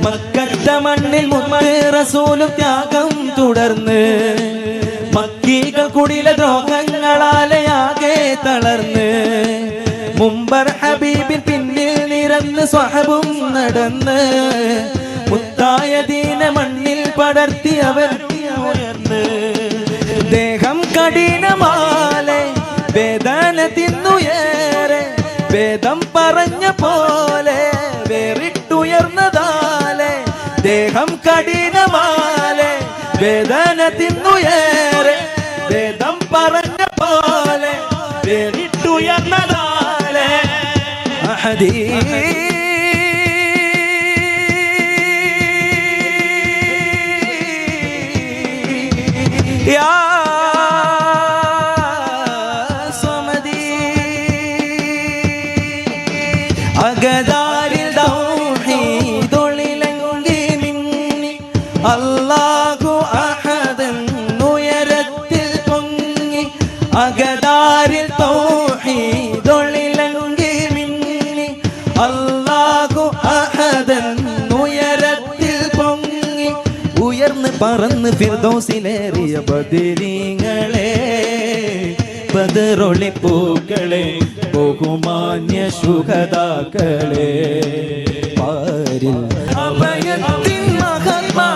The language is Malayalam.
മക്കത്ത മണ്ണിൽ മുത്ത് റസൂലും ത്യാഗം തുടർന്ന് മക്കീകൾ കുടില ദ്രോഹങ്ങളാലെയാകെ തളർന്ന് മുമ്പർ ഹബീബിൻ പിന്നിൽ നിരന്ന് സ്വഹബും നടന്ന് മുത്തായ ദീന മണ്ണിൽ പടർത്തി അവർ ഉയർന്ന് ദേഹം കഠിനമാലെ വേദന തിന്നുയേറെ വേദം പറഞ്ഞ പോലെ വേറിട്ടുയർന്നതാലെ ദേഹം കഠിനമാലെ വേദന തിന്നുയേറെ വേദം പറഞ്ഞ പോലെ വേറിട്ടുയർന്നതാലെ അഹദീ യാ സമദി അഗദാരിൽ തൗഹീദുളിലങ്കി മിന്നി അല്ലാഹു അഹദൻ ഉയരത്തിൽ പൊങ്ങി അഗദാരിൽ തൗഹീദുളിലങ്കി മിന്നി അല്ലാഹു അഹദൻ ഉയരത്തിൽ പൊങ്ങി ഉയർന്ന് പറന്ന് ഫിർദൗസിലേറിയ ബദരീങ്ങളെ ബദറൊളി പൂക്കളെ ബഹുമാന്യ ശുഹദാക്കളെ പാരിൽ അഭയത്തിൻ മഹത്മാ